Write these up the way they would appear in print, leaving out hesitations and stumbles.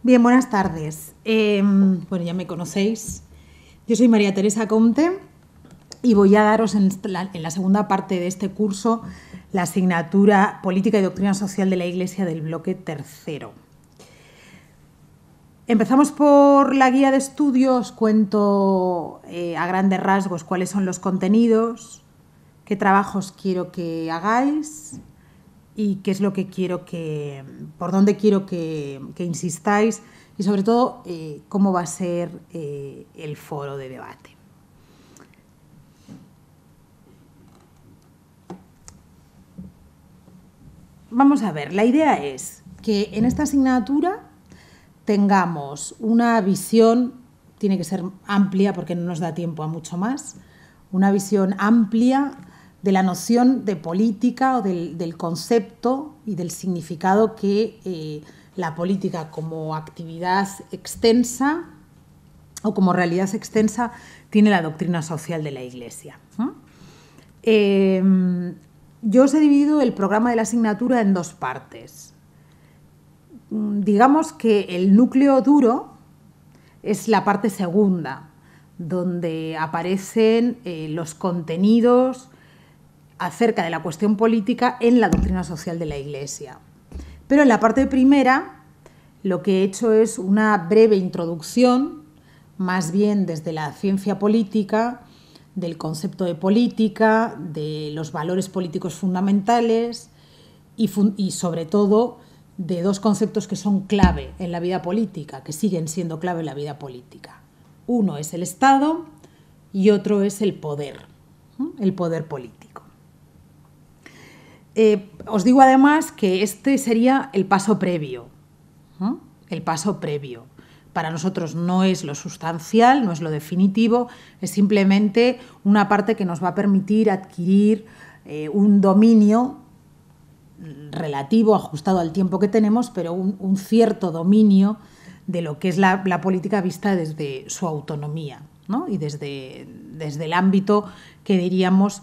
Bien, buenas tardes. Bueno, ya me conocéis. Yo soy María Teresa Comte y voy a daros en la segunda parte de este curso la asignatura Política y Doctrina Social de la Iglesia del bloque tercero. Empezamos por la guía de estudios. Cuento a grandes rasgos cuáles son los contenidos, qué trabajos quiero que hagáis y qué es lo que quiero por dónde quiero que insistáis y sobre todo cómo va a ser el foro de debate. Vamos a ver, la idea es que en esta asignatura tengamos una visión, tiene que ser amplia porque no nos da tiempo a mucho más, una visión amplia de la noción de política o del concepto y del significado que la política como actividad extensa o como realidad extensa tiene la doctrina social de la Iglesia. Yo os he dividido el programa de la asignatura en dos partes. Digamos que el núcleo duro es la parte segunda, donde aparecen los contenidos acerca de la cuestión política en la doctrina social de la Iglesia. Pero en la parte primera lo que he hecho es una breve introducción, más bien desde la ciencia política, del concepto de política, de los valores políticos fundamentales y sobre todo de dos conceptos que son clave en la vida política, que siguen siendo clave en la vida política. Uno es el Estado y otro es el poder político. Os digo además que este sería el paso previo. El paso previo. Para nosotros no es lo sustancial, no es lo definitivo, es simplemente una parte que nos va a permitir adquirir un dominio relativo, ajustado al tiempo que tenemos, pero un cierto dominio de lo que es la política vista desde su autonomía, ¿no? Y desde el ámbito que diríamos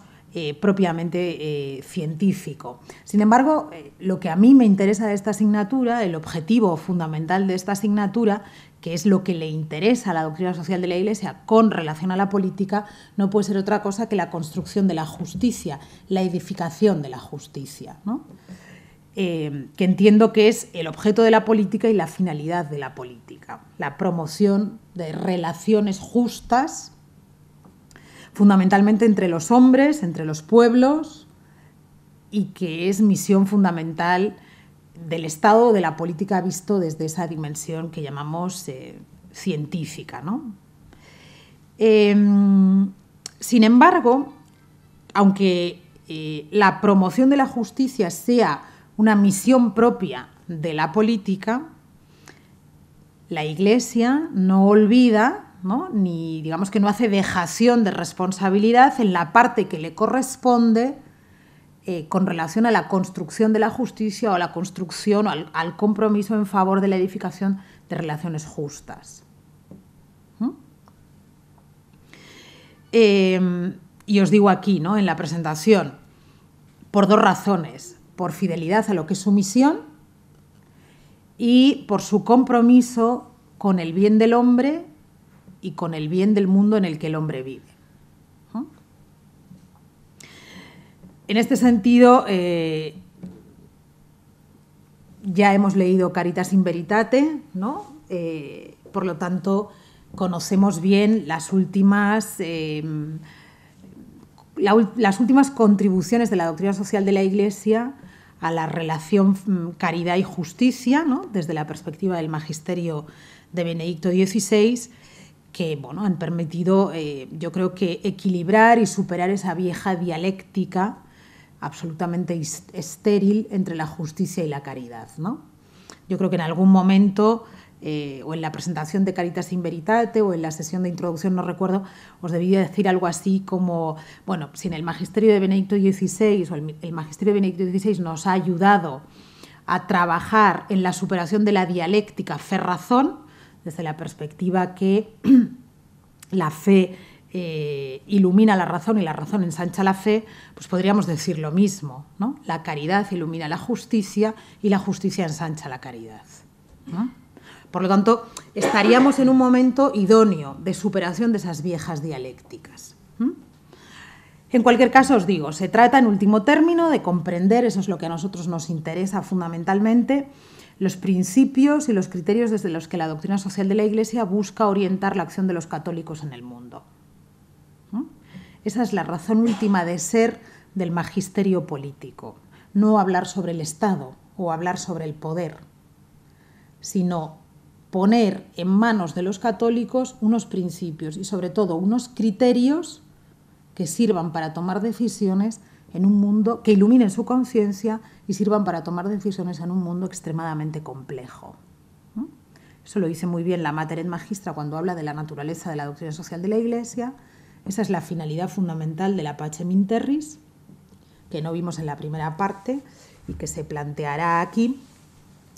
propiamente científico. Sin embargo, lo que a mí me interesa de esta asignatura, el objetivo fundamental de esta asignatura, que es lo que le interesa a la doctrina social de la Iglesia con relación a la política, no puede ser otra cosa que la construcción de la justicia, la edificación de la justicia, ¿no? Que entiendo que es el objeto de la política y la finalidad de la política, la promoción de relaciones justas, fundamentalmente entre los hombres, entre los pueblos, y que es misión fundamental del Estado o de la política visto desde esa dimensión que llamamos científica, ¿no? Sin embargo, aunque la promoción de la justicia sea una misión propia de la política, la Iglesia no olvida, ¿no? Ni digamos que no hace dejación de responsabilidad en la parte que le corresponde con relación a la construcción de la justicia o a la construcción o al compromiso en favor de la edificación de relaciones justas. Y os digo aquí, ¿no? En la presentación, por dos razones: por fidelidad a lo que es su misión y por su compromiso con el bien del hombre y con el bien del mundo en el que el hombre vive. En este sentido, ya hemos leído Caritas in Veritate, ¿no? Por lo tanto, conocemos bien las últimas contribuciones de la doctrina social de la Iglesia a la relación caridad y justicia, ¿no? Desde la perspectiva del magisterio de Benedicto XVI, que bueno, han permitido, yo creo que, equilibrar y superar esa vieja dialéctica absolutamente estéril entre la justicia y la caridad, ¿no? Yo creo que en algún momento, o en la presentación de Caritas in Veritate o en la sesión de introducción, no recuerdo, os debía decir algo así como, bueno, si en el magisterio de Benedicto XVI o el magisterio de Benedicto XVI nos ha ayudado a trabajar en la superación de la dialéctica fe-razón, desde la perspectiva que la fe ilumina la razón y la razón ensancha la fe, pues podríamos decir lo mismo, ¿no? La caridad ilumina la justicia y la justicia ensancha la caridad, ¿no? Por lo tanto, estaríamos en un momento idóneo de superación de esas viejas dialécticas. En cualquier caso, os digo, se trata en último término de comprender, eso es lo que a nosotros nos interesa fundamentalmente, los principios y los criterios desde los que la doctrina social de la Iglesia busca orientar la acción de los católicos en el mundo. Esa es la razón última de ser del magisterio político, no hablar sobre el Estado o hablar sobre el poder, sino poner en manos de los católicos unos principios y sobre todo unos criterios que sirvan para tomar decisiones en un mundo, que iluminen su conciencia y sirvan para tomar decisiones en un mundo extremadamente complejo. Eso lo dice muy bien la Mater et Magistra cuando habla de la naturaleza de la doctrina social de la Iglesia. Esa es la finalidad fundamental de la Pacem in Terris, que no vimos en la primera parte y que se planteará aquí.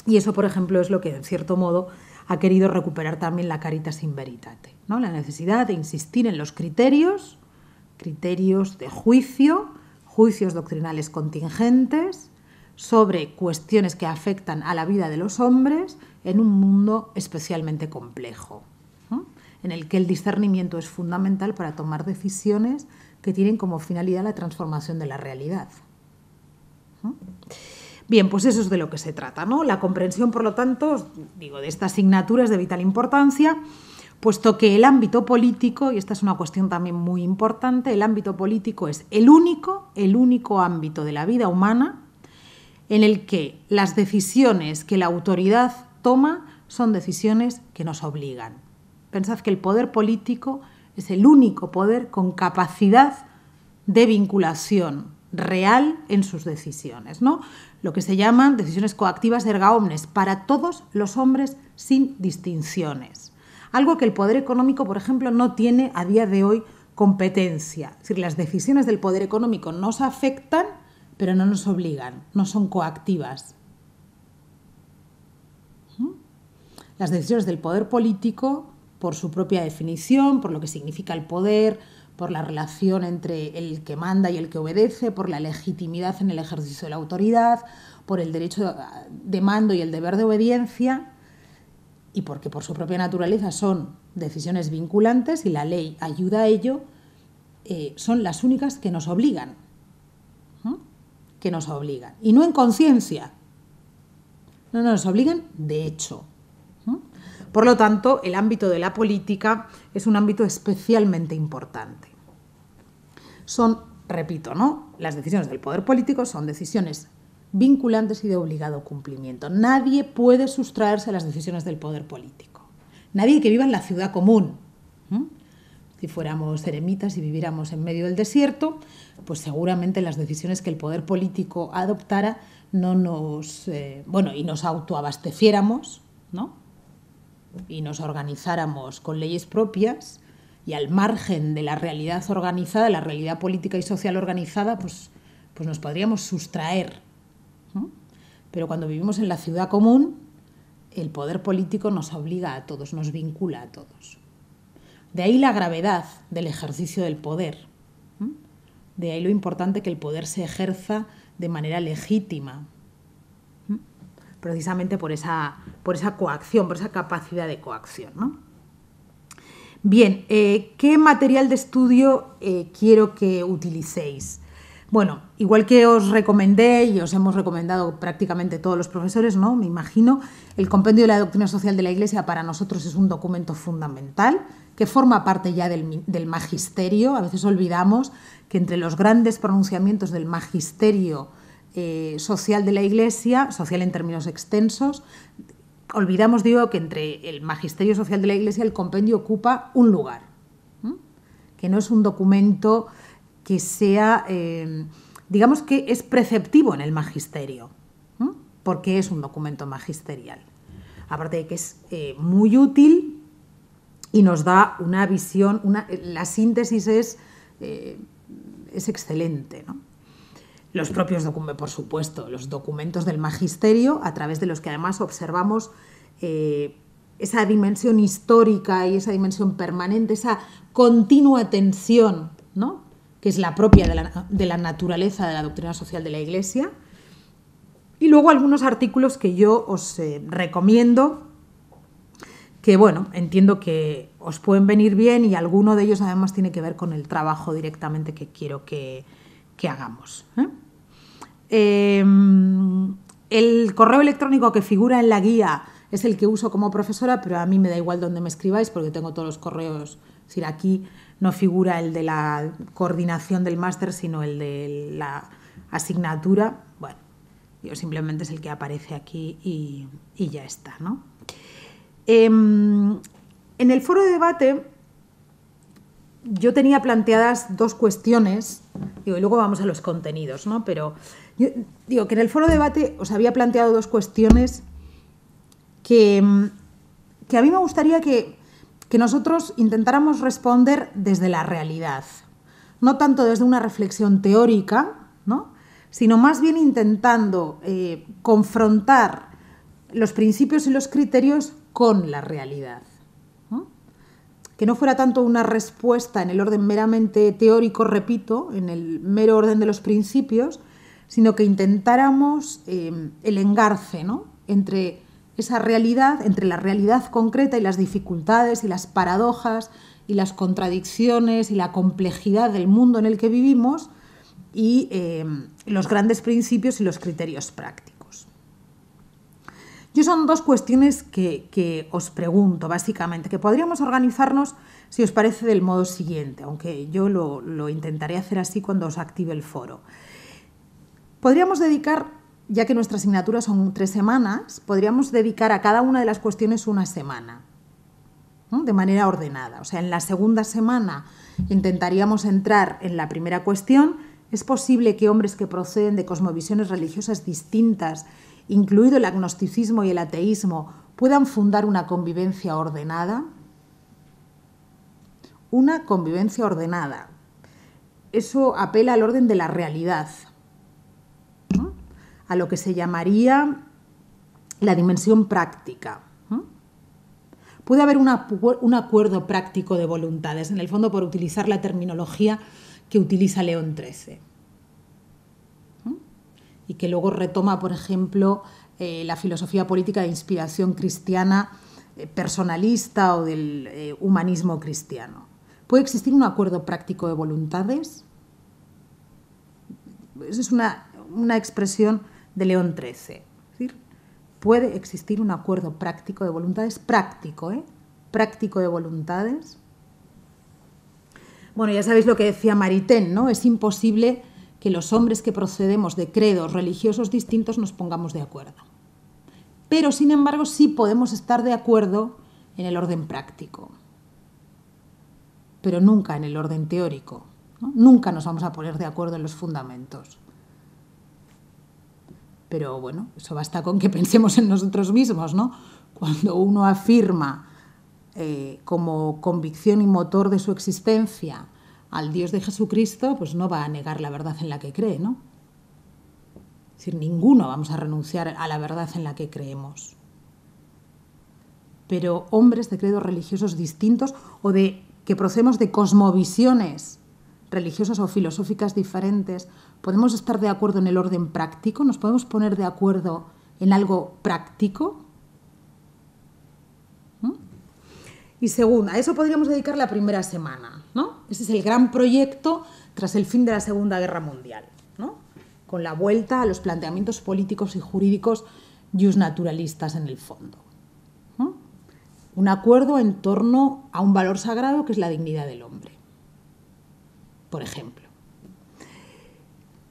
Y eso, por ejemplo, es lo que, en cierto modo, ha querido recuperar también la Caritas in Veritate, ¿no? La necesidad de insistir en los criterios de juicio, juicios doctrinales contingentes sobre cuestiones que afectan a la vida de los hombres en un mundo especialmente complejo, ¿no? En el que el discernimiento es fundamental para tomar decisiones que tienen como finalidad la transformación de la realidad. Bien, pues eso es de lo que se trata, ¿no? La comprensión, por lo tanto, digo, de esta asignatura es de vital importancia, puesto que el ámbito político, y esta es una cuestión también muy importante, el ámbito político es el único ámbito de la vida humana en el que las decisiones que la autoridad toma son decisiones que nos obligan. Pensad que el poder político es el único poder con capacidad de vinculación real en sus decisiones, ¿no? Lo que se llaman decisiones coactivas erga omnes, para todos los hombres sin distinciones. Algo que el poder económico, por ejemplo, no tiene a día de hoy competencia. Es decir, las decisiones del poder económico nos afectan, pero no nos obligan, no son coactivas. Las decisiones del poder político, por su propia definición, por lo que significa el poder, por la relación entre el que manda y el que obedece, por la legitimidad en el ejercicio de la autoridad, por el derecho de mando y el deber de obediencia, y porque por su propia naturaleza son decisiones vinculantes y la ley ayuda a ello, son las únicas que nos obligan. Que nos obligan. Y no en conciencia. No nos obligan de hecho. Por lo tanto, el ámbito de la política es un ámbito especialmente importante. Son, repito, ¿no? Las decisiones del poder político son decisiones vinculantes y de obligado cumplimiento. Nadie puede sustraerse a las decisiones del poder político. Nadie que viva en la ciudad común. Si fuéramos eremitas y viviéramos en medio del desierto, pues seguramente las decisiones que el poder político adoptara no nos, y nos autoabasteciéramos, ¿no? Y nos organizáramos con leyes propias y al margen de la realidad organizada, la realidad política y social organizada, pues nos podríamos sustraer, ¿no? Pero cuando vivimos en la ciudad común, el poder político nos obliga a todos, nos vincula a todos. De ahí la gravedad del ejercicio del poder. De ahí lo importante que el poder se ejerza de manera legítima, precisamente por esa coacción, por esa capacidad de coacción, ¿no? Bien, ¿qué material de estudio quiero que utilicéis? Bueno, igual que os recomendé y os hemos recomendado prácticamente todos los profesores, ¿no? Me imagino, el Compendio de la Doctrina Social de la Iglesia para nosotros es un documento fundamental que forma parte ya del magisterio. A veces olvidamos que entre los grandes pronunciamientos del magisterio social de la Iglesia, social en términos extensos, olvidamos, digo, que entre el magisterio social de la Iglesia el compendio ocupa un lugar, que no es un documento que sea, digamos que es preceptivo en el magisterio, porque es un documento magisterial. Aparte de que es muy útil y nos da una visión, la síntesis es excelente, ¿no? Los propios documentos, por supuesto, los documentos del magisterio, a través de los que además observamos esa dimensión histórica y esa dimensión permanente, esa continua tensión, ¿no?, que es la propia de la naturaleza de la doctrina social de la Iglesia. Y luego algunos artículos que yo os recomiendo que, bueno, entiendo que os pueden venir bien y alguno de ellos además tiene que ver con el trabajo directamente que quiero que hagamos. El correo electrónico que figura en la guía es el que uso como profesora, pero a mí me da igual donde me escribáis porque tengo todos los correos. Es decir, aquí no figura el de la coordinación del máster, sino el de la asignatura. Bueno, yo simplemente es el que aparece aquí y ya está, ¿no? En el foro de debate yo tenía planteadas dos cuestiones, y luego vamos a los contenidos, ¿no? Pero yo digo que en el foro de debate os había planteado dos cuestiones que a mí me gustaría que nosotros intentáramos responder desde la realidad, no tanto desde una reflexión teórica, ¿no? Sino más bien intentando confrontar los principios y los criterios con la realidad, ¿no? Que no fuera tanto una respuesta en el orden meramente teórico, repito, en el mero orden de los principios, sino que intentáramos el engarce, ¿no? Entre esa realidad, entre la realidad concreta y las dificultades y las paradojas y las contradicciones y la complejidad del mundo en el que vivimos y los grandes principios y los criterios prácticos. Yo son dos cuestiones que os pregunto, básicamente, que podríamos organizarnos, si os parece, del modo siguiente, aunque yo lo intentaré hacer así cuando os active el foro. Podríamos dedicar, ya que nuestra asignatura son 3 semanas, podríamos dedicar a cada una de las cuestiones una semana, ¿no? De manera ordenada. O sea, en la segunda semana intentaríamos entrar en la primera cuestión. ¿Es posible que hombres que proceden de cosmovisiones religiosas distintas, incluido el agnosticismo y el ateísmo, puedan fundar una convivencia ordenada? Una convivencia ordenada. Eso apela al orden de la realidad, ¿no? A lo que se llamaría la dimensión práctica. Puede haber un acuerdo práctico de voluntades, en el fondo por utilizar la terminología que utiliza León XIII. Y que luego retoma, por ejemplo, la filosofía política de inspiración cristiana personalista o del humanismo cristiano. ¿Puede existir un acuerdo práctico de voluntades? Esa es una expresión de León XIII. Es decir, puede existir un acuerdo práctico de voluntades, práctico, práctico de voluntades. Bueno, ya sabéis lo que decía Maritain, ¿no? Es imposible que los hombres que procedemos de credos religiosos distintos nos pongamos de acuerdo. Pero, sin embargo, sí podemos estar de acuerdo en el orden práctico, pero nunca en el orden teórico, ¿no? Nunca nos vamos a poner de acuerdo en los fundamentos. Pero, bueno, eso basta con que pensemos en nosotros mismos, ¿no? Cuando uno afirma como convicción y motor de su existencia al Dios de Jesucristo, pues no va a negar la verdad en la que cree, ¿no? Es decir, ninguno vamos a renunciar a la verdad en la que creemos. Pero hombres de credos religiosos distintos o que procedemos de cosmovisiones religiosas o filosóficas diferentes, ¿podemos estar de acuerdo en el orden práctico? ¿Nos podemos poner de acuerdo en algo práctico? Y segunda, a eso podríamos dedicar la primera semana, ¿no? Ese es el gran proyecto tras el fin de la Segunda Guerra Mundial, ¿no? Con la vuelta a los planteamientos políticos y jurídicos justnaturalistas en el fondo, ¿no? Un acuerdo en torno a un valor sagrado que es la dignidad del hombre, por ejemplo.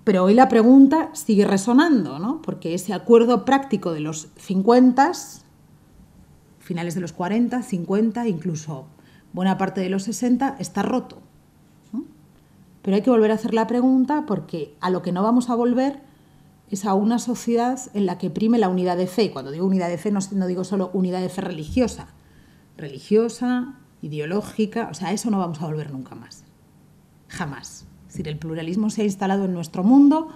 Pero hoy la pregunta sigue resonando, ¿no? Porque ese acuerdo práctico de los 50, finales de los 40, 50, incluso buena parte de los 60, está roto, ¿no? Pero hay que volver a hacer la pregunta porque a lo que no vamos a volver es a una sociedad en la que prime la unidad de fe. Cuando digo unidad de fe no digo solo unidad de fe religiosa, ideológica, o sea, a eso no vamos a volver nunca más, jamás. Es decir, el pluralismo se ha instalado en nuestro mundo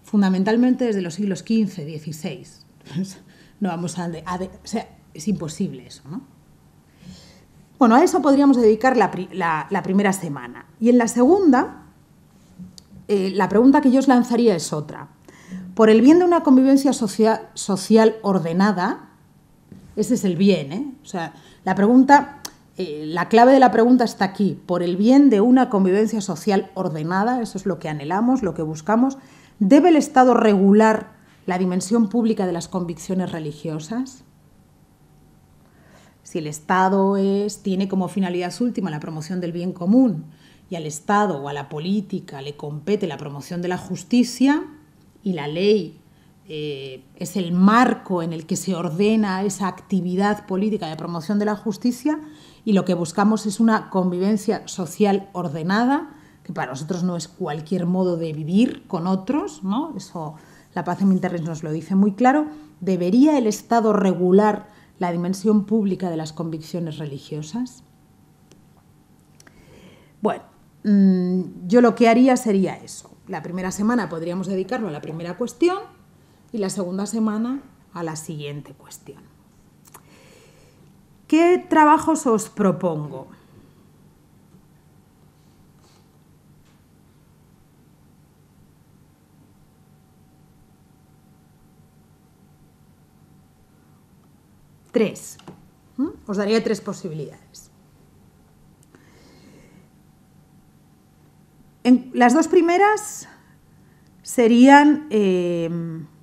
fundamentalmente desde los siglos XV, XVI. No vamos o sea, es imposible eso, ¿no? Bueno, a eso podríamos dedicar la primera semana. Y en la segunda, la pregunta que yo os lanzaría es otra. Por el bien de una convivencia social ordenada, Ese es el bien, ¿eh? O sea, la pregunta, la clave de la pregunta está aquí, por el bien de una convivencia social ordenada, eso es lo que anhelamos, lo que buscamos. ¿Debe el Estado regular la dimensión pública de las convicciones religiosas? Si el Estado tiene como finalidad última la promoción del bien común y al Estado o a la política le compete la promoción de la justicia y la ley es el marco en el que se ordena esa actividad política de promoción de la justicia y lo que buscamos es una convivencia social ordenada, que para nosotros no es cualquier modo de vivir con otros, ¿no? Eso la Pacem in Terris nos lo dice muy claro. ¿Debería el Estado regular la dimensión pública de las convicciones religiosas? Bueno, yo lo que haría sería eso. La primera semana podríamos dedicarlo a la primera cuestión y la segunda semana a la siguiente cuestión. ¿Qué trabajos os propongo? Tres. Os daría tres posibilidades. Las dos primeras serían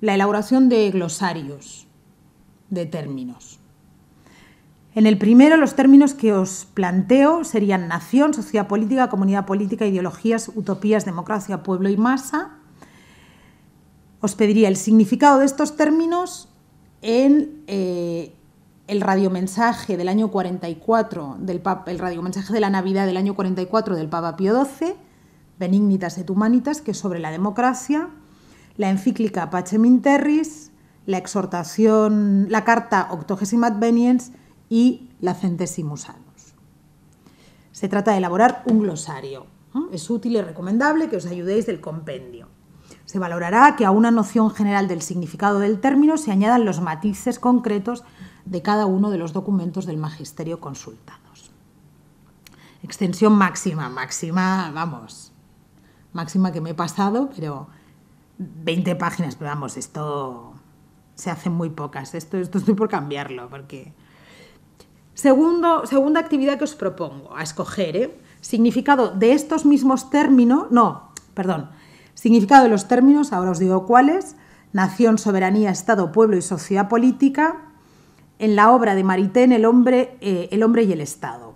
la elaboración de glosarios de términos. En el primero, los términos que os planteo serían nación, sociedad política, comunidad política, ideologías, utopías, democracia, pueblo y masa. Os pediría el significado de estos términos en el radiomensaje del año 44, el radiomensaje de la Navidad del año 44 del Papa Pío XII, Benignitas et Humanitas, que es sobre la democracia, la encíclica Pacem in Terris, la exhortación, la carta Octogesima Adveniens y la Centesimus Annus. Se trata de elaborar un glosario. Es útil y recomendable que os ayudéis del compendio. Se valorará que a una noción general del significado del término se añadan los matices concretos de cada uno de los documentos del magisterio consultados. Extensión máxima, vamos, máxima que me he pasado, pero 20 páginas, pero vamos, esto se hacen muy pocas, esto estoy por cambiarlo, porque... Segunda actividad que os propongo, a escoger, significado de estos mismos términos, significado de los términos, ahora os digo cuáles: nación, soberanía, Estado, pueblo y sociedad política, en la obra de Maritain, El hombre y el Estado.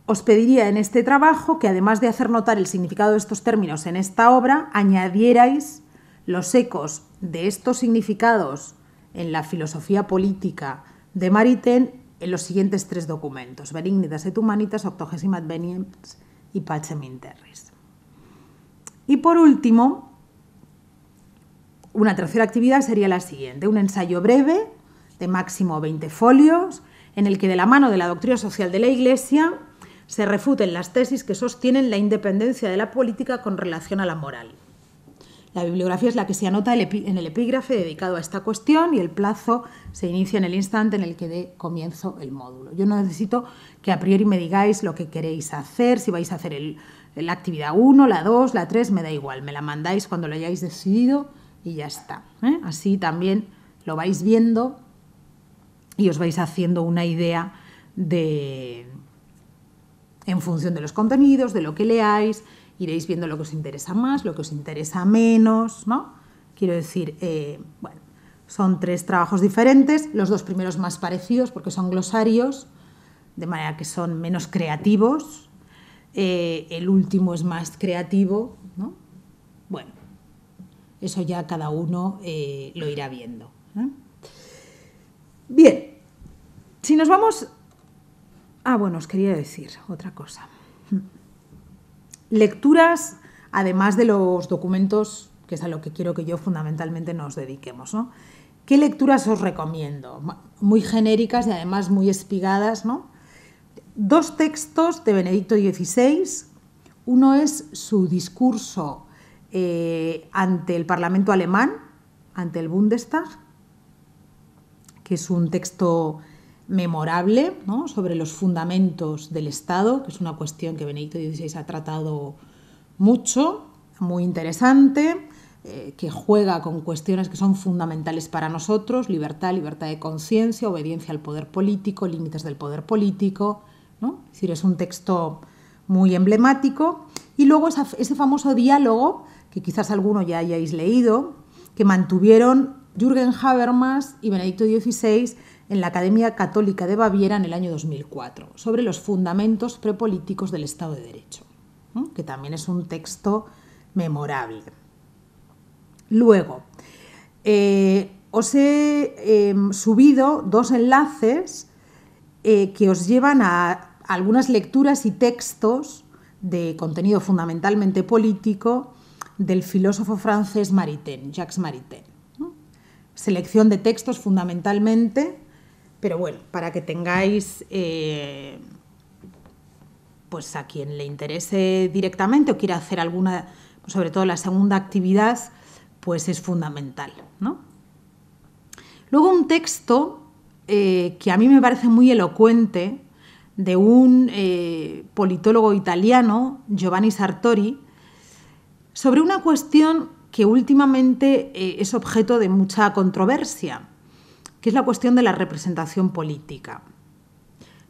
Os pediría en este trabajo que, además de hacer notar el significado de estos términos en esta obra, añadierais los ecos de estos significados en la filosofía política de Maritain en los siguientes tres documentos: Benignitas et Humanitas, Octogesima Adveniens y Pacem in Terris. Y por último, una tercera actividad sería la siguiente: un ensayo breve de máximo 20 folios en el que, de la mano de la doctrina social de la Iglesia, se refuten las tesis que sostienen la independencia de la política con relación a la moral. La bibliografía es la que se anota en el epígrafe dedicado a esta cuestión y el plazo se inicia en el instante en el que dé comienzo el módulo. Yo no necesito que a priori me digáis lo que queréis hacer, si vais a hacer la actividad 1, la 2, la 3, me da igual, me la mandáis cuando lo hayáis decidido y ya está. Así también lo vais viendo y os vais haciendo una idea en función de los contenidos, de lo que leáis. Iréis viendo lo que os interesa más, lo que os interesa menos, ¿no? Quiero decir, bueno, son tres trabajos diferentes, los dos primeros más parecidos porque son glosarios, de manera que son menos creativos, el último es más creativo, ¿no? Bueno, eso ya cada uno lo irá viendo, ¿eh? Bien, si nos vamos... bueno, os quería decir otra cosa. Lecturas, además de los documentos, que es a lo que quiero que yo fundamentalmente nos dediquemos, ¿no? ¿Qué lecturas os recomiendo? Muy genéricas y además muy espigadas, ¿no? Dos textos de Benedicto XVI. Uno es su discurso ante el Parlamento alemán, ante el Bundestag, que es un texto memorable, ¿no?, sobre los fundamentos del Estado, que es una cuestión que Benedicto XVI ha tratado mucho, muy interesante. que juega con cuestiones que son fundamentales para nosotros: libertad, libertad de conciencia, obediencia al poder político, límites del poder político, ¿no? Es decir, es un texto muy emblemático. Y luego ese famoso diálogo, que quizás alguno ya hayáis leído, que mantuvieron Jürgen Habermas y Benedicto XVI en la Academia Católica de Baviera en el año 2004, sobre los fundamentos prepolíticos del Estado de Derecho, ¿no? Que también es un texto memorable. Luego, os he subido 2 enlaces que os llevan a algunas lecturas y textos de contenido fundamentalmente político del filósofo francés Maritain, Jacques Maritain, ¿no? Selección de textos fundamentalmente, pero bueno, para que tengáis, pues a quien le interese directamente o quiera hacer alguna, sobre todo la segunda actividad, pues es fundamental, ¿no? Luego un texto que a mí me parece muy elocuente, de un politólogo italiano, Giovanni Sartori, sobre una cuestión que últimamente es objeto de mucha controversia, que es la cuestión de la representación política.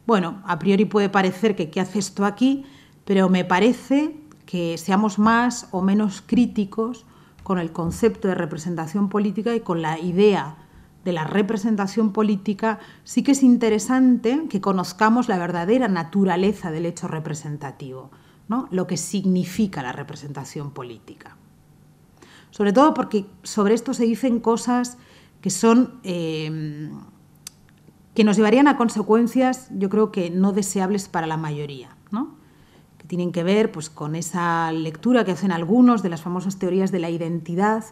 Bueno, a priori puede parecer que ¿qué hace esto aquí? Pero me parece que seamos más o menos críticos con el concepto de representación política y con la idea de la representación política. Sí que es interesante que conozcamos la verdadera naturaleza del hecho representativo, ¿no? Lo que significa la representación política. Sobre todo porque sobre esto se dicen cosas que son que nos llevarían a consecuencias, yo creo que no deseables para la mayoría, ¿no? Que tienen que ver, pues, con esa lectura que hacen algunos de las famosas teorías de la identidad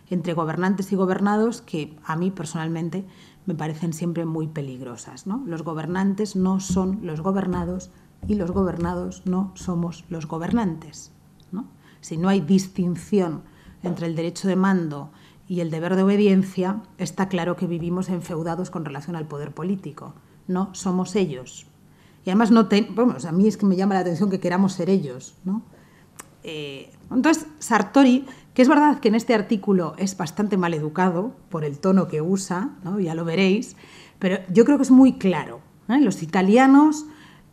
entre gobernantes y gobernados, que a mí personalmente me parecen siempre muy peligrosas, ¿no? Los gobernantes no son los gobernados y los gobernados no somos los gobernantes, ¿no? Si no hay distinción entre el derecho de mando y el deber de obediencia, está claro que vivimos enfeudados con relación al poder político. No somos ellos. Y además bueno, a mí es que me llama la atención que queramos ser ellos, ¿no? Entonces, Sartori, que es verdad que en este artículo es bastante mal educado por el tono que usa, ¿no? Ya lo veréis, pero yo creo que es muy claro, ¿eh? Los italianos,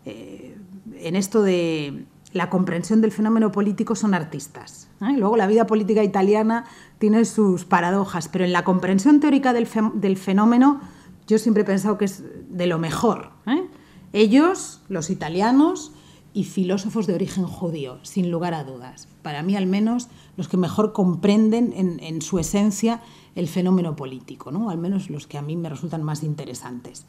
en esto de la comprensión del fenómeno político, son artistas, ¿eh? Luego la vida política italiana tiene sus paradojas, pero en la comprensión teórica del fenómeno yo siempre he pensado que es de lo mejor, ¿eh? Ellos, los italianos, y filósofos de origen judío, sin lugar a dudas. Para mí, al menos, los que mejor comprenden en su esencia el fenómeno político, ¿no? Al menos los que a mí me resultan más interesantes.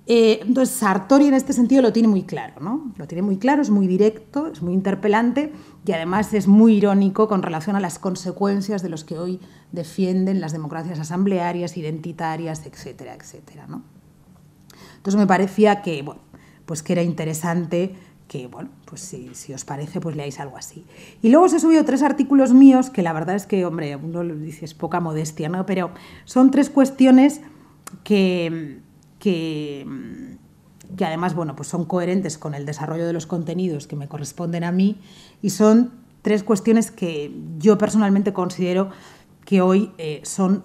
Entonces, Sartori en este sentido lo tiene muy claro, ¿no? Lo tiene muy claro, es muy directo, es muy interpelante y además es muy irónico con relación a las consecuencias de los que hoy defienden las democracias asamblearias, identitarias, etcétera, etcétera, ¿no? Entonces me parecía que, bueno, pues que era interesante que, bueno, pues si os parece, pues leáis algo así. Y luego os he subido 3 artículos míos que la verdad es que, hombre, uno lo dice, es poca modestia, ¿no? Pero son 3 cuestiones que además, bueno, pues son coherentes con el desarrollo de los contenidos que me corresponden a mí y son 3 cuestiones que yo personalmente considero que hoy son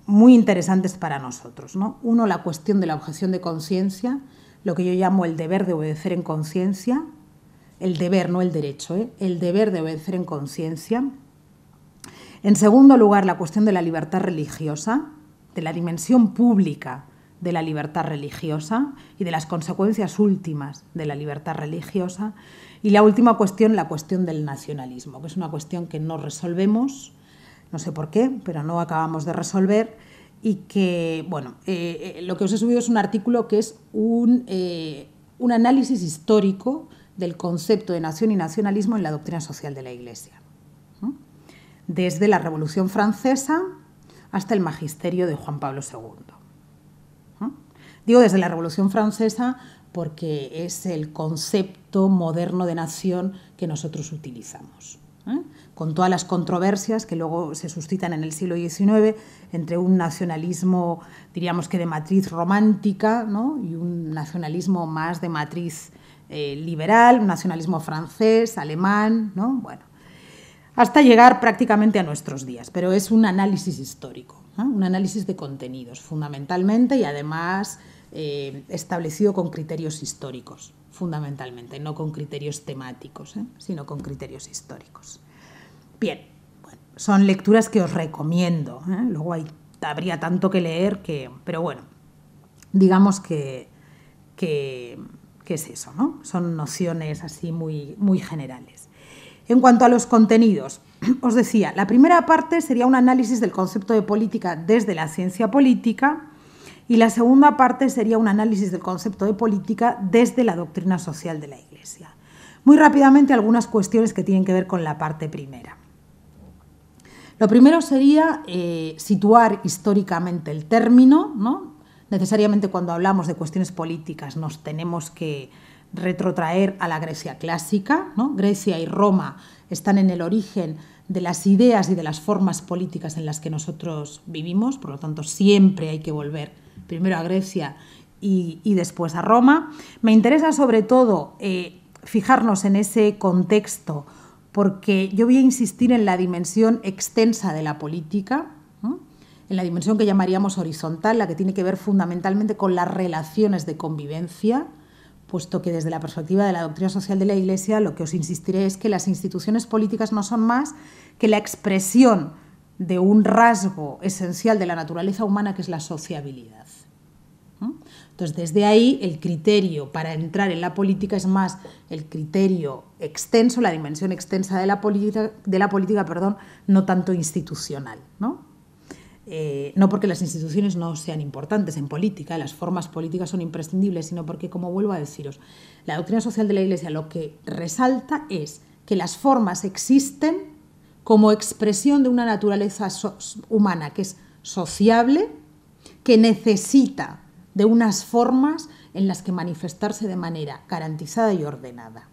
muy interesantes para nosotros, ¿no? Uno, la cuestión de la objeción de conciencia, lo que yo llamo el deber de obedecer en conciencia, el deber, no el derecho, el deber de obedecer en conciencia. En segundo lugar, la cuestión de la libertad religiosa, de la dimensión pública de la libertad religiosa y de las consecuencias últimas de la libertad religiosa. Y la última cuestión, la cuestión del nacionalismo, que es una cuestión que no resolvemos, no sé por qué, pero no acabamos de resolver. Y que, bueno, lo que os he subido es un artículo que es un análisis histórico del concepto de nación y nacionalismo en la doctrina social de la Iglesia, ¿no? Desde la Revolución Francesa hasta el magisterio de Juan Pablo II. ¿No? Digo desde la Revolución Francesa porque es el concepto moderno de nación que nosotros utilizamos, ¿eh? Con todas las controversias que luego se suscitan en el siglo XIX entre un nacionalismo, diríamos que de matriz romántica, ¿no? Y un nacionalismo más de matriz liberal, un nacionalismo francés, alemán, ¿no? Bueno, hasta llegar prácticamente a nuestros días, pero es un análisis histórico, un análisis de contenidos fundamentalmente y además establecido con criterios históricos, fundamentalmente, no con criterios temáticos, sino con criterios históricos. Bien, bueno, son lecturas que os recomiendo, luego habría tanto que leer pero bueno, digamos que es eso, ¿no? Son nociones así muy, muy generales. En cuanto a los contenidos, os decía, la primera parte sería un análisis del concepto de política desde la ciencia política y la segunda parte sería un análisis del concepto de política desde la doctrina social de la Iglesia. Muy rápidamente algunas cuestiones que tienen que ver con la parte primera. Lo primero sería situar históricamente el término, ¿no? Necesariamente cuando hablamos de cuestiones políticas nos tenemos que retrotraer a la Grecia clásica, ¿no? Grecia y Roma están en el origen de las ideas y de las formas políticas en las que nosotros vivimos, por lo tanto siempre hay que volver primero a Grecia y después a Roma. Me interesa sobre todo fijarnos en ese contexto porque yo voy a insistir en la dimensión extensa de la política, ¿no? En la dimensión que llamaríamos horizontal, la que tiene que ver fundamentalmente con las relaciones de convivencia, puesto que desde la perspectiva de la doctrina social de la Iglesia lo que os insistiré es que las instituciones políticas no son más que la expresión de un rasgo esencial de la naturaleza humana que es la sociabilidad. Entonces, desde ahí el criterio para entrar en la política es más el criterio extenso, la dimensión extensa de la política, no tanto institucional, ¿no? No porque las instituciones no sean importantes en política, las formas políticas son imprescindibles, sino porque, como vuelvo a deciros, la doctrina social de la Iglesia lo que resalta es que las formas existen como expresión de una naturaleza humana que es sociable, que necesita de unas formas en las que manifestarse de manera garantizada y ordenada.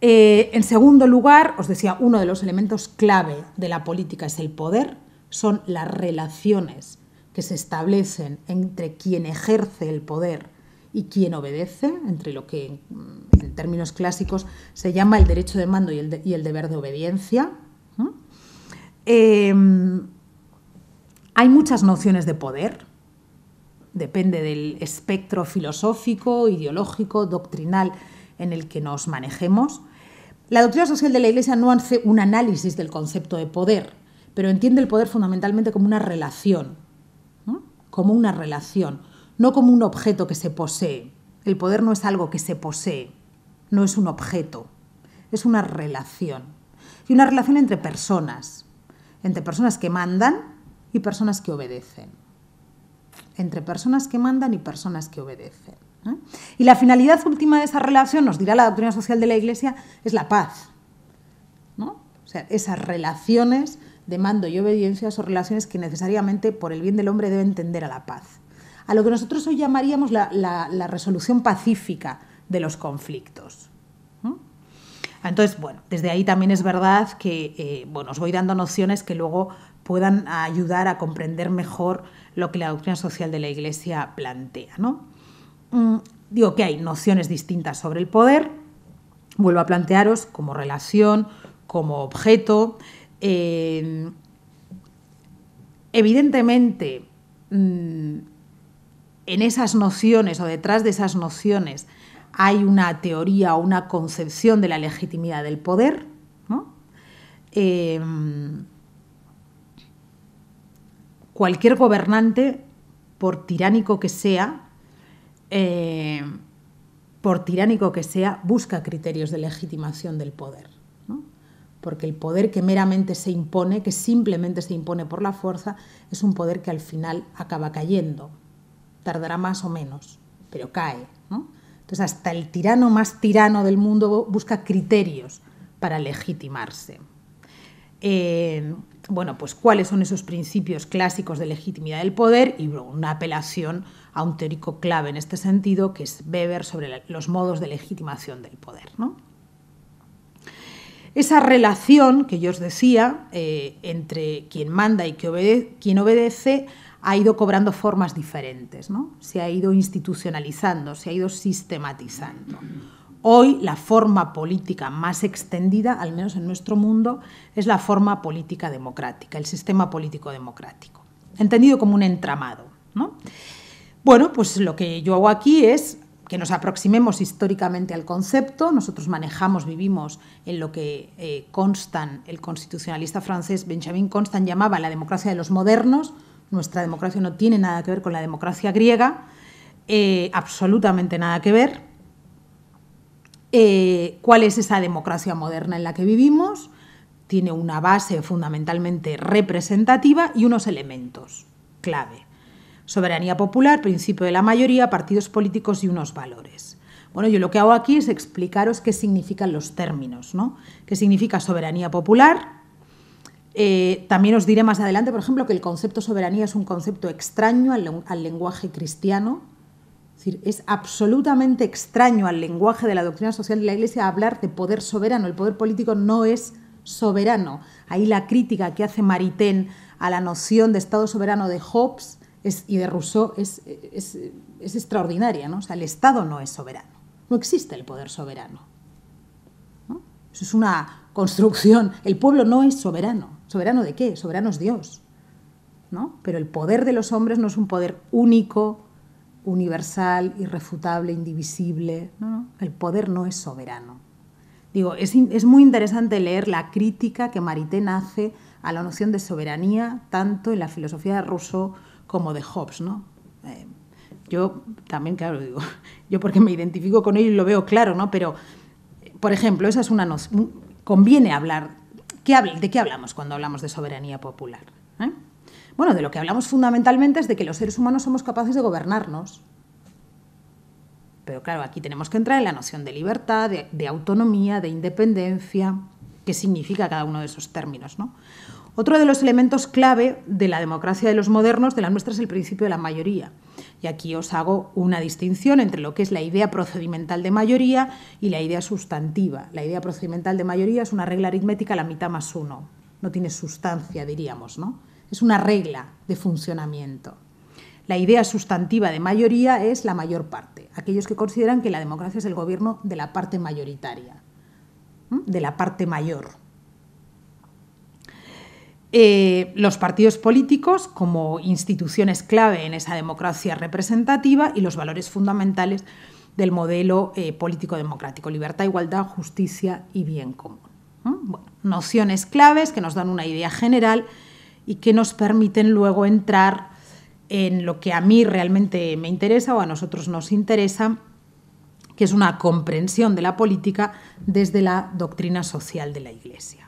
En segundo lugar, os decía, uno de los elementos clave de la política es el poder, son las relaciones que se establecen entre quien ejerce el poder y quien obedece, entre lo que en términos clásicos se llama el derecho de mando y el deber de obediencia. Hay muchas nociones de poder, depende del espectro filosófico, ideológico, doctrinal en el que nos manejemos. La doctrina social de la Iglesia no hace un análisis del concepto de poder, pero entiende el poder fundamentalmente como una relación, ¿no? Como una relación, no como un objeto que se posee. El poder no es algo que se posee, no es un objeto, es una relación. Y una relación entre personas que mandan y personas que obedecen. Entre personas que mandan y personas que obedecen. Y la finalidad última de esa relación, nos dirá la doctrina social de la Iglesia, es la paz, ¿no? O sea, esas relaciones de mando y obediencia son relaciones que necesariamente, por el bien del hombre, deben tender a la paz. A lo que nosotros hoy llamaríamos la resolución pacífica de los conflictos. Entonces, bueno, desde ahí también es verdad que os voy dando nociones que luego puedan ayudar a comprender mejor lo que la doctrina social de la Iglesia plantea, ¿no? Digo que hay nociones distintas sobre el poder, vuelvo a plantearos como relación, como objeto. Evidentemente, en esas nociones o detrás de esas nociones hay una teoría o una concepción de la legitimidad del poder, ¿no? Cualquier gobernante, por tiránico que sea, busca criterios de legitimación del poder, ¿no? Porque el poder que meramente se impone, que simplemente se impone por la fuerza, es un poder que al final acaba cayendo. Tardará más o menos, pero cae, ¿no? Entonces, hasta el tirano más tirano del mundo busca criterios para legitimarse. Pues ¿cuáles son esos principios clásicos de legitimidad del poder? Y una apelación a un teórico clave en este sentido, que es Weber, sobre los modos de legitimación del poder, ¿no? Esa relación que yo os decía entre quien manda y quien obedece ha ido cobrando formas diferentes, ¿no? Se ha ido institucionalizando, se ha ido sistematizando. Hoy la forma política más extendida, al menos en nuestro mundo, es la forma política democrática, el sistema político democrático, entendido como un entramado, ¿no? Bueno, pues lo que yo hago aquí es que nos aproximemos históricamente al concepto. Nosotros manejamos, vivimos en lo que Constant, el constitucionalista francés Benjamin Constant, llamaba la democracia de los modernos. Nuestra democracia no tiene nada que ver con la democracia griega, absolutamente nada que ver. ¿Cuál es esa democracia moderna en la que vivimos? Tiene una base fundamentalmente representativa y unos elementos clave. Soberanía popular, principio de la mayoría, partidos políticos y unos valores. Bueno, yo lo que hago aquí es explicaros qué significan los términos, ¿no? ¿Qué significa soberanía popular? También os diré más adelante, por ejemplo, que el concepto soberanía es un concepto extraño al lenguaje cristiano. Es decir, es absolutamente extraño al lenguaje de la doctrina social de la Iglesia hablar de poder soberano. El poder político no es soberano. Ahí la crítica que hace Maritain a la noción de Estado soberano de Hobbes y de Rousseau es extraordinaria, ¿no? O sea, el Estado no es soberano. No existe el poder soberano, ¿no? Eso es una construcción. El pueblo no es soberano. ¿Soberano de qué? Soberano es Dios, ¿no? Pero el poder de los hombres no es un poder único, universal, irrefutable, indivisible. No. El poder no es soberano. Digo, es muy interesante leer la crítica que Maritain hace a la noción de soberanía, tanto en la filosofía de Rousseau como de Hobbes, ¿no? Yo también, claro, digo, yo porque me identifico con ello y lo veo claro, ¿no? Pero, por ejemplo, esa es una noción. Conviene hablar. ¿De qué hablamos cuando hablamos de soberanía popular? Bueno, de lo que hablamos fundamentalmente es de que los seres humanos somos capaces de gobernarnos. Pero claro, aquí tenemos que entrar en la noción de libertad, de autonomía, de independencia, qué significa cada uno de esos términos, ¿no? Otro de los elementos clave de la democracia de los modernos, de la nuestra, es el principio de la mayoría. Y aquí os hago una distinción entre lo que es la idea procedimental de mayoría y la idea sustantiva. La idea procedimental de mayoría es una regla aritmética, la mitad más uno. No tiene sustancia, diríamos, ¿no? Es una regla de funcionamiento. La idea sustantiva de mayoría es la mayor parte. Aquellos que consideran que la democracia es el gobierno de la parte mayoritaria, de la parte mayor. Los partidos políticos como instituciones clave en esa democracia representativa y los valores fundamentales del modelo político democrático: libertad, igualdad, justicia y bien común. Bueno, nociones claves que nos dan una idea general y que nos permiten luego entrar en lo que a mí realmente me interesa o a nosotros nos interesa, que es una comprensión de la política desde la doctrina social de la Iglesia.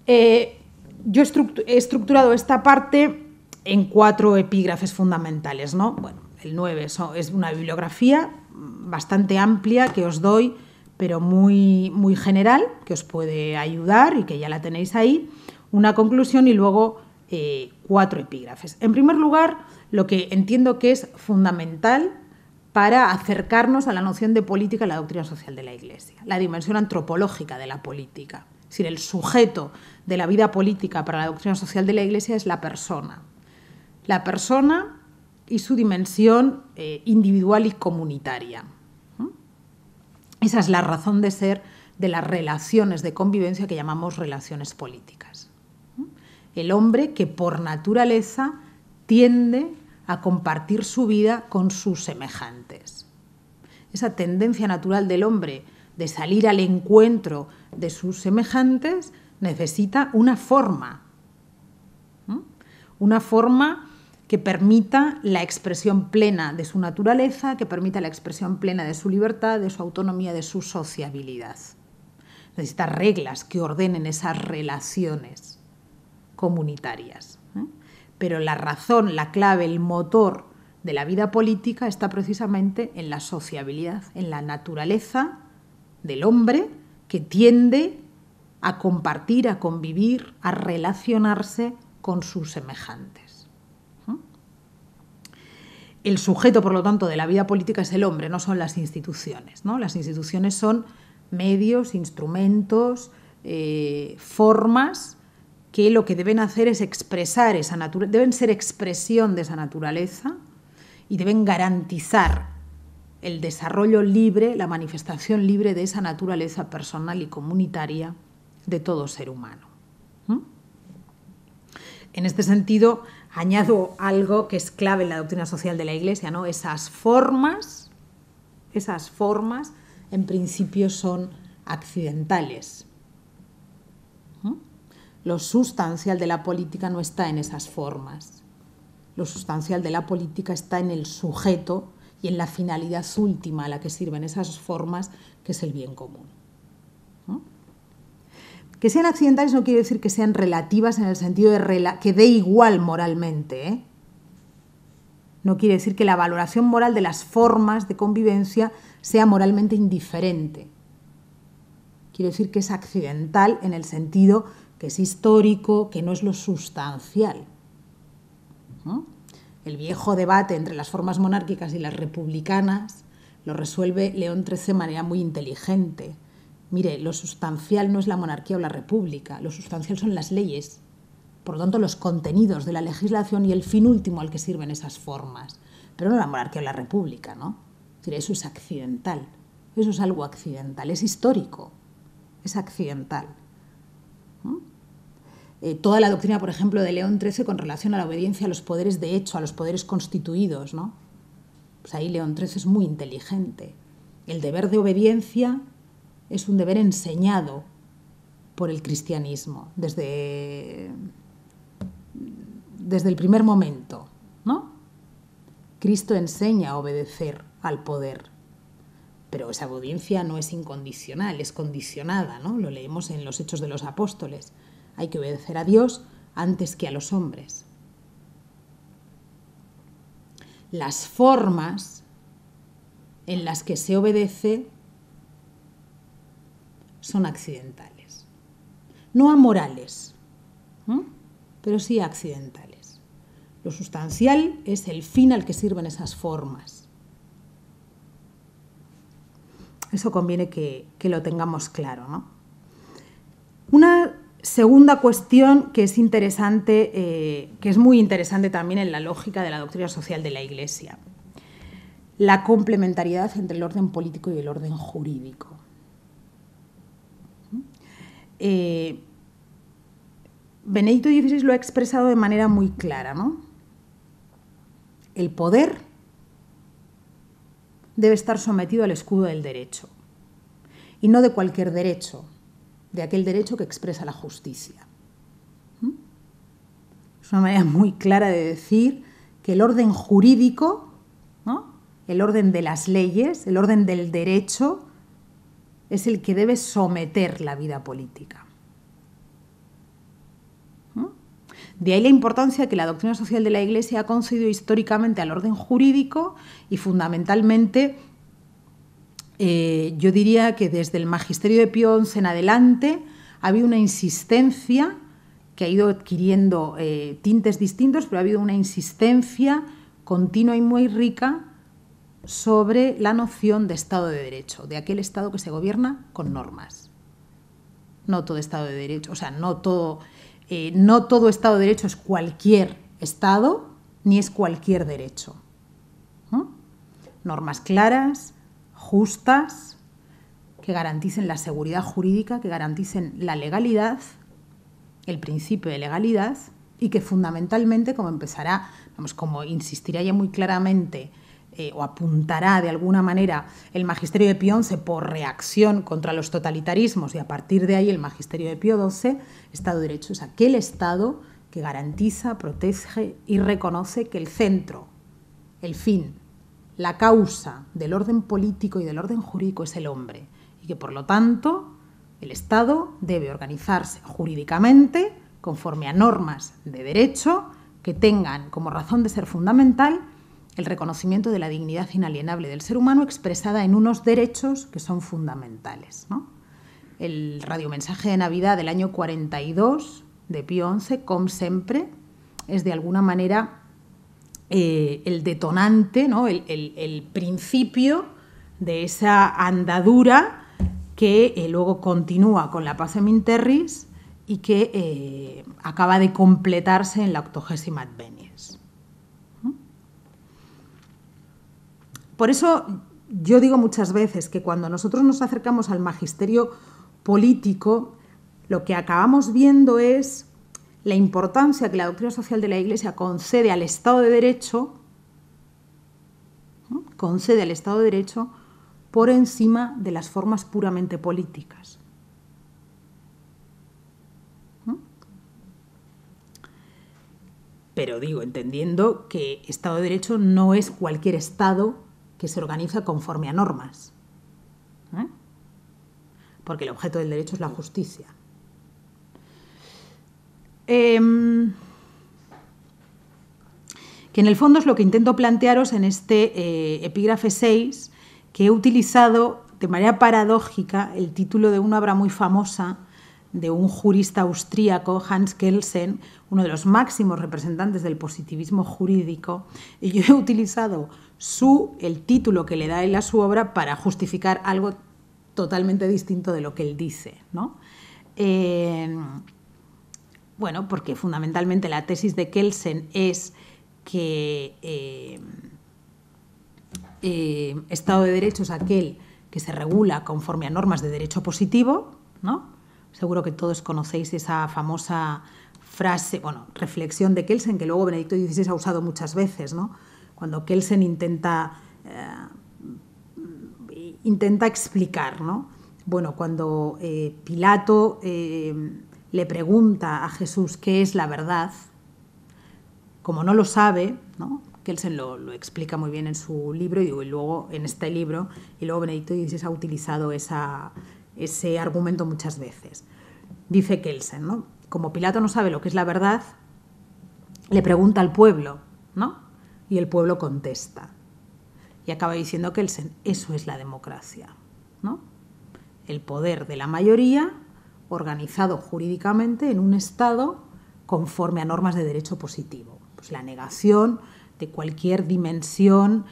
Yo he estructurado esta parte en 4 epígrafes fundamentales, ¿no? Bueno, el 9 es una bibliografía bastante amplia que os doy, pero muy, muy general, que os puede ayudar y que ya la tenéis ahí, una conclusión y luego 4 epígrafes. En primer lugar, lo que entiendo que es fundamental para acercarnos a la noción de política en la doctrina social de la Iglesia, la dimensión antropológica de la política. Es decir, el sujeto de la vida política para la doctrina social de la Iglesia es la persona. La persona y su dimensión individual y comunitaria. Esa es la razón de ser de las relaciones de convivencia que llamamos relaciones políticas. El hombre que por naturaleza tiende a compartir su vida con sus semejantes. Esa tendencia natural del hombre de salir al encuentro de sus semejantes necesita una forma que permita la expresión plena de su naturaleza, que permita la expresión plena de su libertad, de su autonomía, de su sociabilidad. Necesita reglas que ordenen esas relaciones comunitarias. Pero la razón, la clave, el motor de la vida política está precisamente en la sociabilidad, en la naturaleza del hombre que tiende a compartir, a convivir, a relacionarse con sus semejantes. El sujeto, por lo tanto, de la vida política es el hombre, no son las instituciones, ¿no? Las instituciones son medios, instrumentos, formas que lo que deben hacer es expresar esa naturaleza, deben ser expresión de esa naturaleza y deben garantizar el desarrollo libre, la manifestación libre de esa naturaleza personal y comunitaria de todo ser humano. En este sentido, añado algo que es clave en la doctrina social de la Iglesia, ¿no? Esas formas, en principio son accidentales. Lo sustancial de la política no está en esas formas. Lo sustancial de la política está en el sujeto y en la finalidad última a la que sirven esas formas, que es el bien común. Que sean accidentales no quiere decir que sean relativas en el sentido de que dé igual moralmente, ¿eh? No quiere decir que la valoración moral de las formas de convivencia sea moralmente indiferente. Quiere decir que es accidental en el sentido que es histórico, que no es lo sustancial. El viejo debate entre las formas monárquicas y las republicanas lo resuelve León XIII de manera muy inteligente. Mire, lo sustancial no es la monarquía o la república, lo sustancial son las leyes, por lo tanto los contenidos de la legislación y el fin último al que sirven esas formas, pero no la monarquía o la república, ¿no? Es decir, eso es accidental, eso es algo accidental, es histórico, es accidental. Toda la doctrina, por ejemplo, de León XIII con relación a la obediencia a los poderes de hecho, a los poderes constituidos, ¿no? Pues ahí León XIII es muy inteligente. El deber de obediencia es un deber enseñado por el cristianismo desde el primer momento, ¿no? Cristo enseña a obedecer al poder, pero esa obediencia no es incondicional, es condicionada, ¿no? Lo leemos en los Hechos de los Apóstoles. Hay que obedecer a Dios antes que a los hombres. Las formas en las que se obedece son accidentales. No amorales, pero sí accidentales. Lo sustancial es el fin al que sirven esas formas. Eso conviene que lo tengamos claro, ¿no? Una segunda cuestión que es interesante, que es muy interesante también en la lógica de la doctrina social de la Iglesia: la complementariedad entre el orden político y el orden jurídico. Benedicto XVI lo ha expresado de manera muy clara, ¿no? El poder debe estar sometido al escudo del derecho, y no de cualquier derecho, de aquel derecho que expresa la justicia. Es una manera muy clara de decir que el orden jurídico, ¿no? El orden de las leyes, el orden del derecho, es el que debe someter la vida política. De ahí la importancia que la doctrina social de la Iglesia ha concedido históricamente al orden jurídico y fundamentalmente, yo diría que desde el magisterio de Pío XI en adelante ha habido una insistencia que ha ido adquiriendo tintes distintos, pero ha habido una insistencia continua y muy rica sobre la noción de Estado de Derecho, de aquel Estado que se gobierna con normas. No todo Estado de Derecho, o sea, no todo Estado de Derecho es cualquier Estado, ni es cualquier derecho. Normas claras, justas, que garanticen la seguridad jurídica, que garanticen la legalidad, el principio de legalidad, y que fundamentalmente, como insistirá ya muy claramente o apuntará de alguna manera el magisterio de Pío XI por reacción contra los totalitarismos, y a partir de ahí el magisterio de Pío XII, Estado de Derecho es aquel Estado que garantiza, protege y reconoce que el centro, el fin, la causa del orden político y del orden jurídico es el hombre, y que por lo tanto el Estado debe organizarse jurídicamente conforme a normas de derecho que tengan como razón de ser fundamental el reconocimiento de la dignidad inalienable del ser humano expresada en unos derechos que son fundamentales, ¿no? El radiomensaje de Navidad del año 42 de Pío XI, com sempre, es de alguna manera el detonante, ¿no? el principio de esa andadura que luego continúa con la Pacem in Terris y que acaba de completarse en la 80ª Advenies. Por eso yo digo muchas veces que cuando nosotros nos acercamos al magisterio político, lo que acabamos viendo es la importancia que la doctrina social de la Iglesia concede al Estado de Derecho, ¿no? Concede al Estado de Derecho por encima de las formas puramente políticas. ¿No? Pero digo, entendiendo que Estado de Derecho no es cualquier Estado que se organiza conforme a normas, ¿eh? Porque el objeto del derecho es la justicia. Que en el fondo es lo que intento plantearos en este epígrafe 6, que he utilizado de manera paradójica el título de una obra muy famosa de un jurista austríaco, Hans Kelsen, uno de los máximos representantes del positivismo jurídico, y yo he utilizado el título que le da él a su obra para justificar algo totalmente distinto de lo que él dice, ¿no? Bueno, porque fundamentalmente la tesis de Kelsen es que Estado de Derecho es aquel que se regula conforme a normas de derecho positivo, ¿no? Seguro que todos conocéis esa famosa frase, bueno, reflexión de Kelsen, que luego Benedicto XVI ha usado muchas veces, ¿no? Cuando Kelsen intenta explicar, ¿no? Bueno, cuando Pilato le pregunta a Jesús qué es la verdad, como no lo sabe, ¿no? Kelsen lo explica muy bien en su libro y luego en este libro, y luego Benedicto XVI ha utilizado ese argumento muchas veces. Dice Kelsen, ¿no? Como Pilato no sabe lo que es la verdad, le pregunta al pueblo, ¿no? Y el pueblo contesta. Y acaba diciendo Kelsen, eso es la democracia, ¿no? El poder de la mayoría organizado jurídicamente en un Estado conforme a normas de derecho positivo. Pues la negación de cualquier dimensión,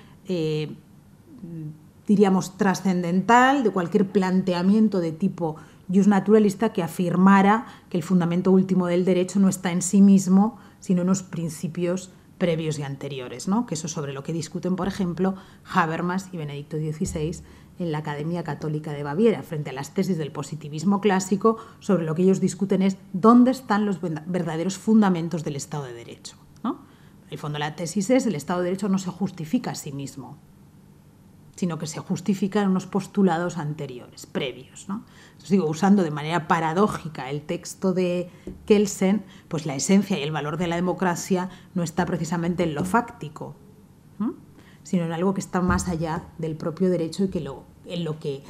diríamos, trascendental, de cualquier planteamiento de tipo justnaturalista que afirmara que el fundamento último del derecho no está en sí mismo, sino en unos principios previos y anteriores, ¿no? Que eso es sobre lo que discuten, por ejemplo, Habermas y Benedicto XVI en la Academia Católica de Baviera, frente a las tesis del positivismo clásico. Sobre lo que ellos discuten es dónde están los verdaderos fundamentos del Estado de Derecho, ¿no? En el fondo la tesis es el Estado de Derecho no se justifica a sí mismo, sino que se justifica en unos postulados anteriores, previos, ¿no? Entonces digo, usando de manera paradójica el texto de Kelsen, pues la esencia y el valor de la democracia no está precisamente en lo fáctico, ¿no? Sino en algo que está más allá del propio derecho y en lo que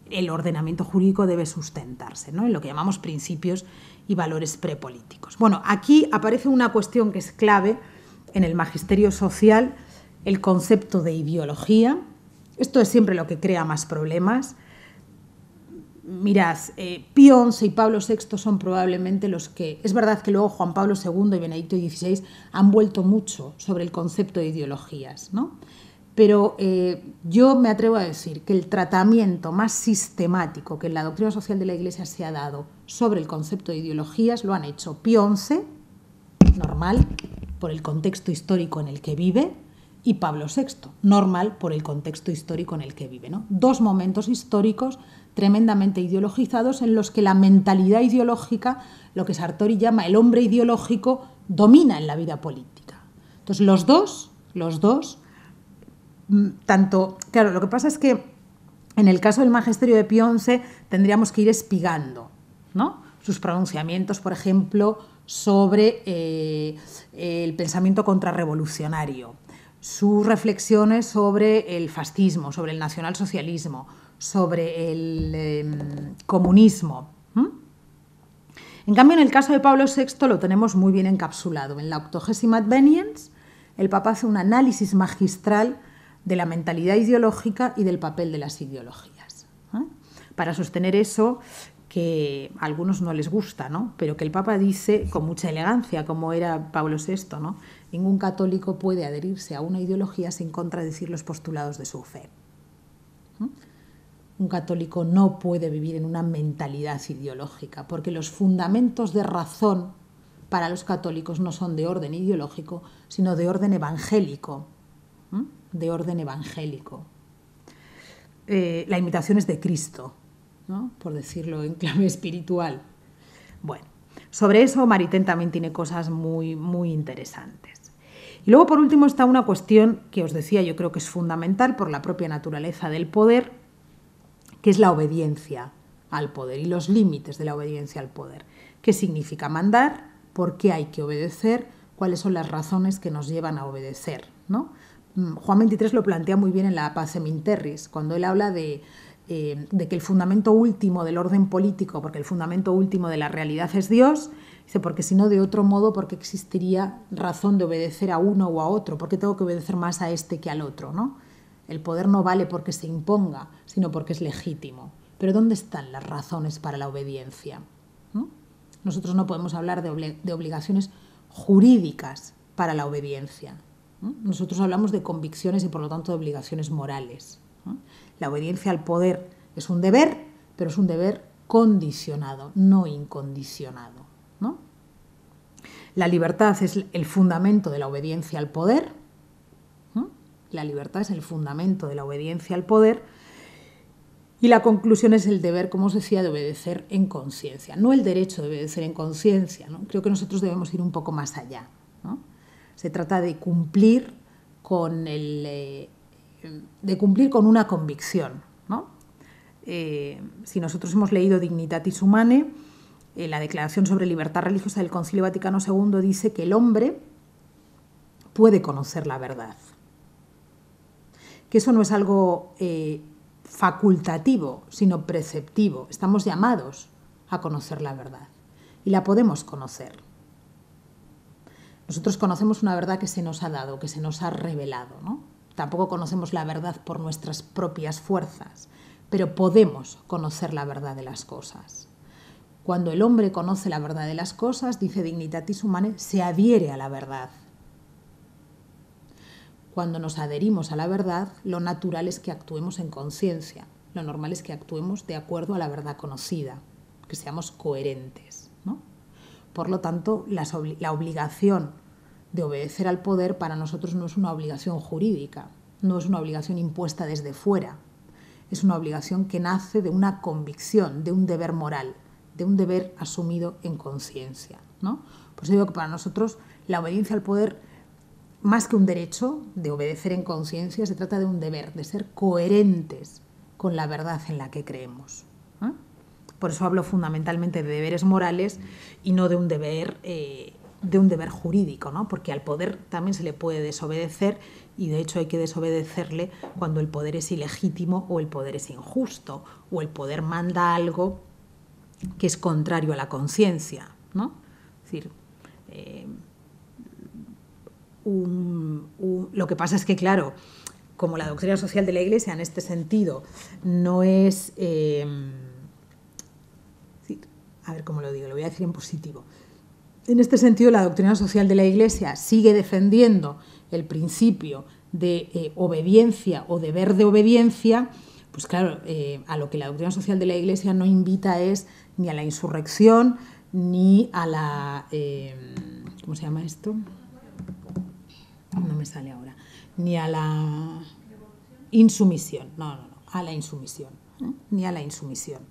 el ordenamiento jurídico debe sustentarse, ¿no? En lo que llamamos principios y valores prepolíticos. Bueno, aquí aparece una cuestión que es clave en el magisterio social, el concepto de ideología. Esto es siempre lo que crea más problemas. Mirad, Pío XI y Pablo VI son probablemente los que... Es verdad que luego Juan Pablo II y Benedicto XVI han vuelto mucho sobre el concepto de ideologías, ¿no? Pero yo me atrevo a decir que el tratamiento más sistemático que en la doctrina social de la Iglesia se ha dado sobre el concepto de ideologías lo han hecho Pío XI, normal, por el contexto histórico en el que vive, y Pablo VI, normal, por el contexto histórico en el que vive, ¿no? Dos momentos históricos tremendamente ideologizados en los que la mentalidad ideológica, lo que Sartori llama el hombre ideológico, domina en la vida política. Entonces, los dos, tanto... Claro, lo que pasa es que en el caso del magisterio de Pío XI tendríamos que ir espigando, ¿no? Sus pronunciamientos, por ejemplo, sobre el pensamiento contrarrevolucionario, sus reflexiones sobre el fascismo, sobre el nacionalsocialismo, sobre el comunismo. En cambio, en el caso de Pablo VI lo tenemos muy bien encapsulado. En la 80ª Adveniens, el Papa hace un análisis magistral de la mentalidad ideológica y del papel de las ideologías, para sostener eso que a algunos no les gusta, ¿no? Pero que el Papa dice con mucha elegancia, como era Pablo VI, ¿no? Ningún católico puede adherirse a una ideología sin contradecir los postulados de su fe. Un católico no puede vivir en una mentalidad ideológica, porque los fundamentos de razón para los católicos no son de orden ideológico, sino de orden evangélico. De orden evangélico. la imitación es de Cristo, ¿no? Por decirlo en clave espiritual. Bueno, sobre eso Maritain también tiene cosas muy, muy interesantes. Y luego, por último, está una cuestión que os decía, yo creo que es fundamental por la propia naturaleza del poder, que es la obediencia al poder y los límites de la obediencia al poder. ¿Qué significa mandar? ¿Por qué hay que obedecer? ¿Cuáles son las razones que nos llevan a obedecer, ¿no? Juan XXIII lo plantea muy bien en la Pacem in Terris, cuando él habla de que el fundamento último del orden político, porque el fundamento último de la realidad es Dios, dice, porque si no, de otro modo, porque existiría razón de obedecer a uno o a otro, porque tengo que obedecer más a este que al otro, ¿no? El poder no vale porque se imponga, sino porque es legítimo. Pero ¿dónde están las razones para la obediencia? ¿No? Nosotros no podemos hablar de obligaciones jurídicas para la obediencia. ¿No? Nosotros hablamos de convicciones y por lo tanto de obligaciones morales, ¿no? La obediencia al poder es un deber, pero es un deber condicionado, no incondicionado, ¿no? La libertad es el fundamento de la obediencia al poder, ¿no? La libertad es el fundamento de la obediencia al poder y la conclusión es el deber, como os decía, de obedecer en conciencia, no el derecho de obedecer en conciencia, ¿no? Creo que nosotros debemos ir un poco más allá, ¿no? Se trata de cumplir con una convicción, ¿no? Si nosotros hemos leído Dignitatis Humanae, la Declaración sobre Libertad Religiosa del Concilio Vaticano II dice que el hombre puede conocer la verdad, que eso no es algo facultativo, sino preceptivo. Estamos llamados a conocer la verdad y la podemos conocer. Nosotros conocemos una verdad que se nos ha dado, que se nos ha revelado, ¿no? Tampoco conocemos la verdad por nuestras propias fuerzas, pero podemos conocer la verdad de las cosas. Cuando el hombre conoce la verdad de las cosas, dice Dignitatis Humanae, se adhiere a la verdad. Cuando nos adherimos a la verdad, lo natural es que actuemos en conciencia, lo normal es que actuemos de acuerdo a la verdad conocida, que seamos coherentes, ¿no? Por lo tanto, la obligación de obedecer al poder para nosotros no es una obligación jurídica, no es una obligación impuesta desde fuera, es una obligación que nace de una convicción, de un deber moral, de un deber asumido en conciencia, ¿no? Por eso digo que para nosotros la obediencia al poder, más que un derecho de obedecer en conciencia, se trata de un deber, de ser coherentes con la verdad en la que creemos, ¿eh? Por eso hablo fundamentalmente de deberes morales y no de un deber jurídico, ¿no? Porque al poder también se le puede desobedecer y de hecho hay que desobedecerle cuando el poder es ilegítimo o el poder es injusto o el poder manda algo que es contrario a la conciencia, ¿no? Es decir, lo que pasa es que, claro, como la doctrina social de la Iglesia en este sentido no es... a ver cómo lo digo, lo voy a decir en positivo. En este sentido, la doctrina social de la Iglesia sigue defendiendo el principio de obediencia o deber de obediencia, pues claro, a lo que la doctrina social de la Iglesia no invita es ni a la insurrección, ni a la... ¿cómo se llama esto? No me sale ahora. Ni a la insumisión. No, a la insumisión. Ni a la insumisión.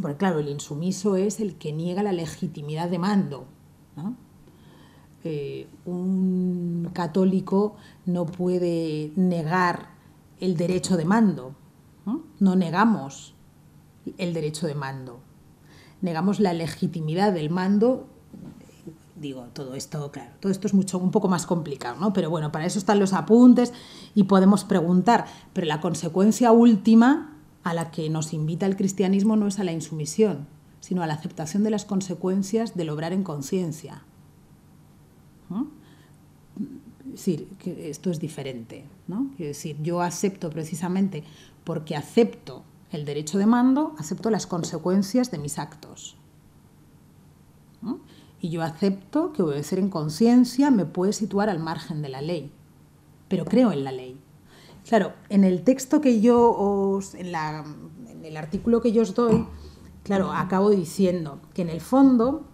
Porque claro, el insumiso es el que niega la legitimidad de mando, ¿no? Un católico no puede negar el derecho de mando, ¿no? No negamos el derecho de mando, negamos la legitimidad del mando. Digo, todo esto, claro, todo esto es un poco más complicado, ¿no? Pero bueno, para eso están los apuntes y podemos preguntar, pero la consecuencia última a la que nos invita el cristianismo no es a la insumisión, sino a la aceptación de las consecuencias del obrar en conciencia, ¿no? Es decir, que esto es diferente, ¿no? Quiero decir, yo acepto precisamente porque acepto el derecho de mando, acepto las consecuencias de mis actos, ¿no? Y yo acepto que obedecer en conciencia me puede situar al margen de la ley, pero creo en la ley. Claro, en el texto que en el artículo que yo os doy, claro, acabo diciendo que en el fondo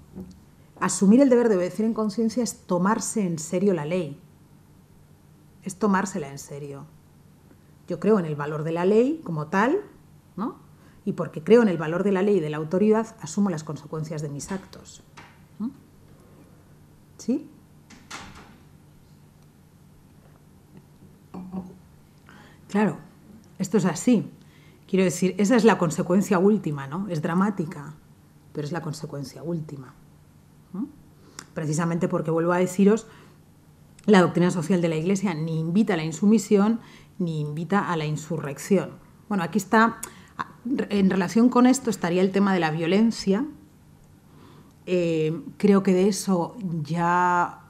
asumir el deber de obedecer en conciencia es tomarse en serio la ley, es tomársela en serio. Yo creo en el valor de la ley como tal, ¿no? Y porque creo en el valor de la ley y de la autoridad, asumo las consecuencias de mis actos. ¿No? ¿Sí? Claro, esto es así. Quiero decir, esa es la consecuencia última, ¿no? Es dramática, pero es la consecuencia última. ¿No? Precisamente porque, vuelvo a deciros, la doctrina social de la Iglesia ni invita a la insumisión ni invita a la insurrección. Bueno, aquí está, en relación con esto estaría el tema de la violencia. Creo que de eso ya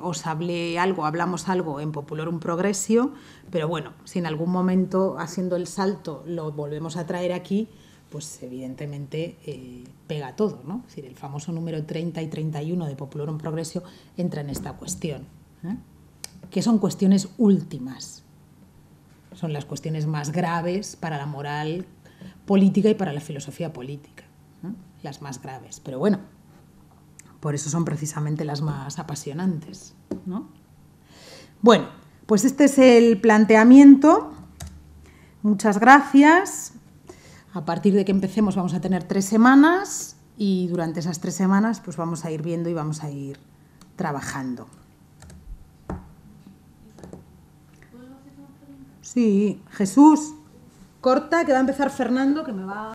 os hablamos algo en Populorum Progressio, pero bueno, si en algún momento haciendo el salto lo volvemos a traer aquí, pues evidentemente pega todo, ¿no? Es decir, el famoso número 30 y 31 de Populorum Progressio entra en esta cuestión, que son cuestiones últimas, son las cuestiones más graves para la moral política y para la filosofía política, las más graves, pero bueno, por eso son precisamente las más apasionantes, ¿no? Bueno, pues este es el planteamiento. Muchas gracias. A partir de que empecemos vamos a tener 3 semanas y durante esas 3 semanas pues vamos a ir viendo y vamos a ir trabajando. Sí, Jesús, corta que va a empezar Fernando, que me va...